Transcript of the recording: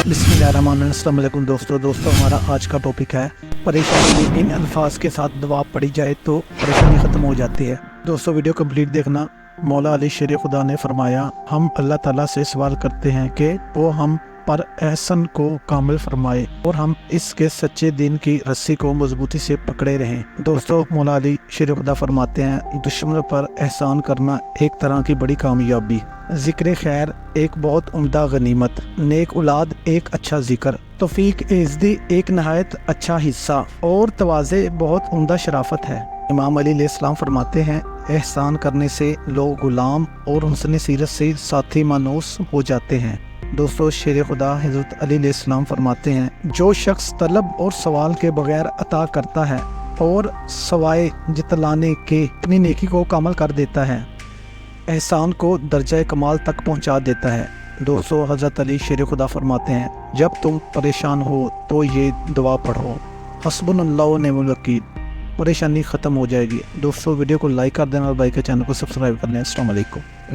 अस्सलाम वालेकुम दोस्तों हमारा आज का टॉपिक है परेशानी में इन अल्फाज के साथ दुआ पढ़ी जाए तो परेशानी ख़त्म हो जाती है। दोस्तों वीडियो कंप्लीट देखना। मौला अली शेर खुदा ने फरमाया, हम अल्लाह ताला से सवाल करते हैं कि वो हम पर एहसन को कामिल फरमाए और हम इसके सच्चे दिन की रस्सी को मजबूती से पकड़े रहें। दोस्तों मौला अली शेर खुदा फरमाते हैं, दुश्मन पर एहसान करना एक तरह की बड़ी कामयाबी, जिक्र खैर एक बहुत उम्दा गनीमत, नेक औलाद एक अच्छा जिक्र, तौफीक इज़्ज़ती एक नहायत अच्छा हिस्सा और तवाज़े बहुत उम्दा शराफत है। इमाम अली अलैहिस्सलाम फरमाते हैं, एहसान करने से लोग गुलाम और हुस्न सीरत से साथी मानूस हो जाते हैं। दोस्तों शेर खुदा हज़रत अली अलैहिस्सलाम फरमाते हैं, जो शख्स तलब और सवाल के बगैर अता करता है और सवाए जितलाने के अपनी नेकी को कामल कर देता है, एहसान को दर्जा कमाल तक पहुंचा देता है। दोस्तों हज़रत अली शेर खुदा फरमाते हैं, जब तुम परेशान हो तो ये दुआ पढ़ो, हस्बुनल्लाहु व निअमल वकील, परेशानी ख़त्म हो जाएगी। दोस्तों वीडियो को लाइक कर देना और भाई के चैनल को सब्सक्राइब कर लें। अस्सलाम वालेकुम।